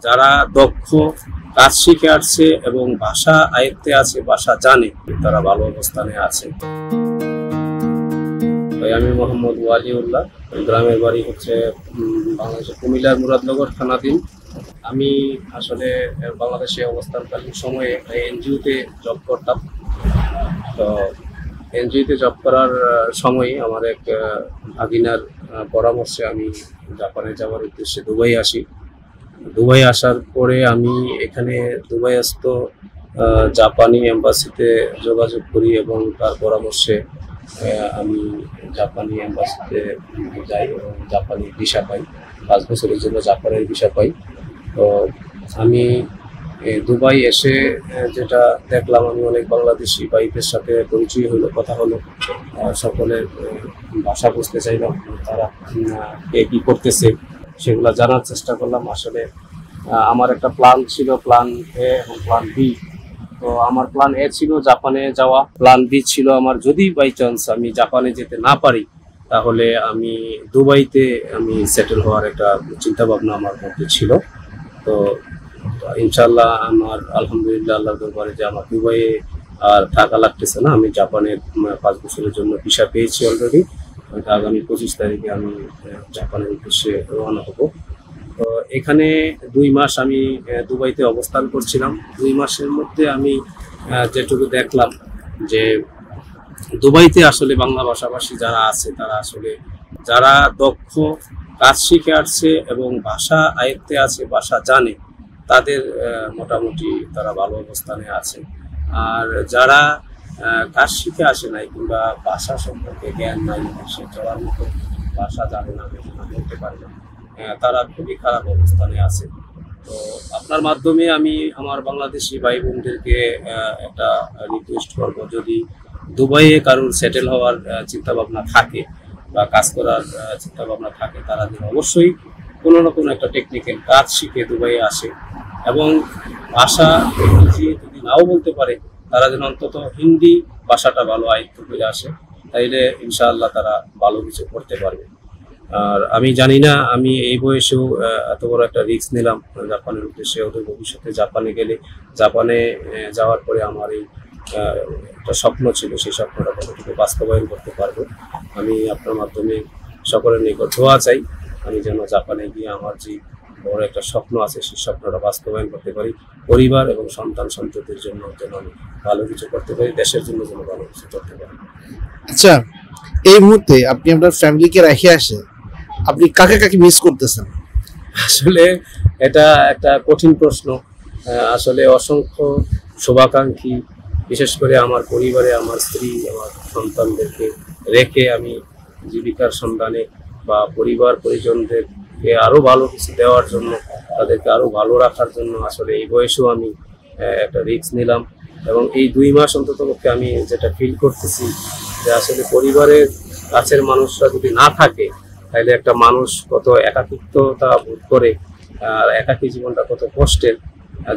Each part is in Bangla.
যারা দক্ষ, কাজ শিখে আসছে এবং ভাষা আয়ত্তে আছে, ভাষা জানে, তারা ভালো অবস্থানে আছে। আমি মোহাম্মদ ওয়ালিউল্লাহ, গ্রামের বাড়ি হচ্ছে বাংলাদেশের কুমিল্লার মুরাদনগর থানাধীন। আমি আসলে বাংলাদেশে অবস্থানকালীন সময়ে এনজিওতে জব করতাম। তো এনজিওতে জব করার সময় আমার এক ভাগিনার পরামর্শে আমি জাপানে যাওয়ার উদ্দেশ্যে দুবাই আসি। দুবাই আসার পরে আমি এখানে দুবাইস্থ জাপানি এম্বাসিতে যোগাযোগ করি এবং তার পরামর্শে আমি জাপানি এম্বাসিতে যাই এবং জাপানি ভিসা পাই। 5 বছরের জন্য জাপানের ভিসা পাই। তো আমি দুবাই এসে যেটা দেখলাম, আমি অনেক বাংলাদেশি ভাইদের সাথে পরিচয় হলো, কথা হলো, সকলের ভাষা বুঝতে চাইলাম, তারা কে কী করতেছে সেগুলো জানার চেষ্টা করলাম। আসলে আমার একটা প্ল্যান ছিল, প্ল্যান এ এবং প্ল্যান বি। তো আমার প্ল্যান এ ছিল জাপানে যাওয়া, প্ল্যান বি ছিল আমার যদি বাই চান্স আমি জাপানে যেতে না পারি তাহলে আমি দুবাইতে আমি সেটেল হওয়ার একটা চিন্তা ভাবনা আমার মধ্যে ছিল। তো ইনশাল্লাহ আমার আলহামদুলিল্লাহ আল্লাহর দরবারে যে আমার দুবাইয়ে আর থাকা লাগতেছে না, আমি জাপানের 5 বছরের জন্য ভিসা পেয়েছি অলরেডি। আগামী 25 তারিখে আমি জাপানের উদ্দেশ্যে রওনা হব। তো এখানে 2 মাস আমি দুবাইতে অবস্থান করছিলাম। 2 মাসের মধ্যে আমি যেটুকু দেখলাম যে দুবাইতে আসলে বাংলা ভাষাভাষী যারা আছে, তারা আসলে যারা দক্ষ, কাজ শিখে আসছে এবং ভাষা আয়ত্তে আছে, ভাষা জানে, তাদের মোটামুটি তারা ভালো অবস্থানে আছে। আর যারা কাজ শিখে আসে নাই কিংবা ভাষা সম্পর্কে জ্ঞান নাই, সে চলার মতো ভাষা জানে না, বলতে পারে না, তারা খুবই খারাপ অবস্থানে আছে। তো আপনার মাধ্যমে আমি আমার বাংলাদেশি ভাই বোনদেরকে একটা রিকোয়েস্ট করবো, যদি দুবাইয়ে কারোর সেটেল হওয়ার চিন্তাভাবনা থাকে বা কাজ করার চিন্তাভাবনা থাকে, তারা যেন অবশ্যই কোনো না কোনো একটা টেকনিক্যাল কাজ শিখে দুবাইয়ে আসে এবং ভাষা ইংরেজি যদি নাও বলতে পারে, তারা যেন অন্তত হিন্দি ভাষাটা ভালো আয়ত্ত করে আসে, তাইলে ইনশাআল্লাহ তারা ভালো কিছু করতে পারবে। আর আমি জানি না আমি এই বয়সেও এত বড় একটা রিস্ক নিলাম জাপানের উদ্দেশ্যে। ওদের ভবিষ্যতে জাপানে গেলে, জাপানে যাওয়ার পরে আমার এই একটা স্বপ্ন ছিল, সেই স্বপ্নটা কতটুকু বাস্তবায়ন করতে পারবো। আমি আপনার মাধ্যমে সকলের নিকট দোয়া চাই, আমি যেন জাপানে গিয়ে আমার যে বড় একটা স্বপ্ন আছে সেই স্বপ্নটা বাস্তবায়ন করতে পারি, পরিবার এবং সন্তান সন্ততির জন্য যেন আমি ভালো কিছু করতে পারি, দেশের জন্য যেন ভালো কিছু করতে পারি। আচ্ছা, এই মুহূর্তে আপনি আপনার ফ্যামিলিকে রেখে আসে, আপনি কাকে কাকে মিস করতেছেন? আসলে এটা একটা কঠিন প্রশ্ন। আসলে অসংখ্য শুভাকাঙ্ক্ষী, বিশেষ করে আমার পরিবারে আমার স্ত্রী, আমার সন্তানদেরকে রেখে আমি জীবিকার সন্ধানে বা পরিবার পরিজনদেরকে আরো ভালো কিছু দেওয়ার জন্য, তাদেরকে আরো ভালো রাখার জন্য আসলে এই বয়সেও আমি একটা রিস্ক নিলাম। এবং এই 2 মাস অন্তত পক্ষে আমি যেটা ফিল করতেছি যে আসলে পরিবারের কাছের মানুষরা যদি না থাকে তাহলে একটা মানুষ কত একাকিত্বতা বোধ করে, আর একাকী জীবনটা কত কষ্টের।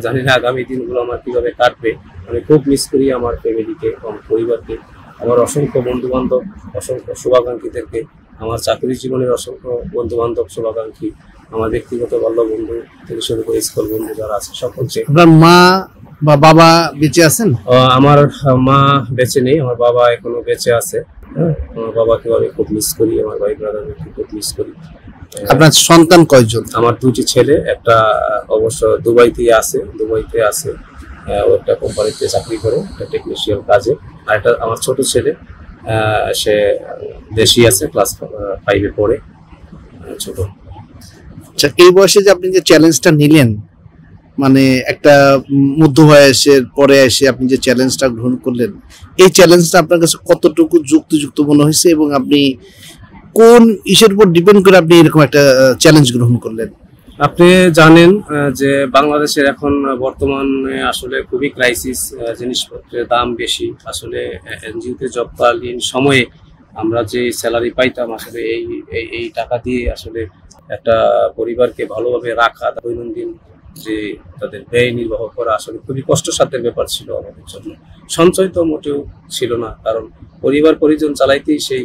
জানি না আগামী দিনগুলো আমার কিভাবে কাটবে। আমি খুব মিস করি আমার ফ্যামিলিকে এবং পরিবারকে, আমার অসংখ্য বন্ধু বান্ধব, অসংখ্য শুভাকাঙ্ক্ষীদেরকে, আমার চাকরি জীবনের অসংখ্য বন্ধু বান্ধব, শুভাকাঙ্ক্ষী, আমার ব্যক্তিগত বাল্য বন্ধু থেকে শুরু করে স্কুল বন্ধু যারা আছে সকলকে। আপনার মা বা বাবা বেঁচে আছেন? আমার মা বেঁচে নেই, আমার বাবা এখনো বেঁচে আছে। আমার বাবাকেও আমি খুব মিস করি, আমার ভাই ব্রাদারকে খুব মিস করি। আপনার সন্তান কয়জন? আমার 2টি ছেলে, একটা অবশ্য দুবাইতে আছে, ও একটা কোম্পানিতে চাকরি করে, একটা টেকনিশিয়ান কাজে। আর একটা আমার ছোট ছেলে, সে দেশি আছে, ক্লাস 5-এ পড়ে, ছোট। আচ্ছা, এই বয়সে যে আপনি যে চ্যালেঞ্জটা নিলেন, মানে একটা মধ্য বয়সের পরে এসে আপনি যে চ্যালেঞ্জটা গ্রহণ করলেন, এই চ্যালেঞ্জটা আপনার কাছে কতটুকু যুক্তিযুক্ত মনে হয়েছে এবং আপনি কোন ইস্যুর উপর ডিপেন্ড করে আপনি এরকম একটা চ্যালেঞ্জ গ্রহণ করলেন? আপনি জানেন যে বাংলাদেশের এখন বর্তমানে আসলে খুবই ক্রাইসিস, জিনিসপত্রের দাম বেশি। আসলে এনজিওতে জবকালীন সময়ে আমরা যে স্যালারি পাইতাম, আসলে এই টাকা দিয়ে আসলে একটা পরিবারকে ভালোভাবে রাখা, দৈনন্দিন যে তাদের ব্যয় নির্বাহ করা আসলে খুবই কষ্টসাধ্যের ব্যাপার ছিল আমাদের জন্য। সঞ্চয় তো মোটেও ছিল না, কারণ পরিবার পরিজন চালাইতেই সেই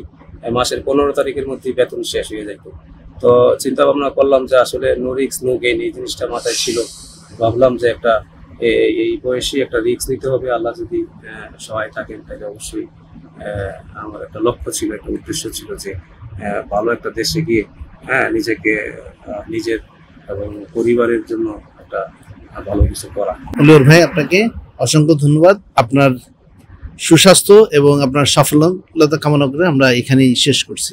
মাসের 15 তারিখের মধ্যেই বেতন শেষ হয়ে যেত। তো চিন্তা ভাবনা করলাম যে আসলে নো রিস্ক নো গেইন, এই জিনিসটা মাথায় ছিল। ভাবলাম যে একটা এই বয়সে একটা রিস্ক নিতে হবে, আল্লাহ যদি সহায় থাকেন তাহলে অবশ্যই। আমার একটা লক্ষ্য ছিল, একটা উদ্দেশ্য ছিল যে ভালো একটা দেশে গিয়ে নিজেকে নিজের এবং পরিবারের জন্য একটা ভালো কিছু করা। মনির ভাই, আপনাকে অসংখ্য ধন্যবাদ। আপনার সুস্বাস্থ্য এবং আপনার সফলতা কামনা করে আমরা এখানেই শেষ করছি।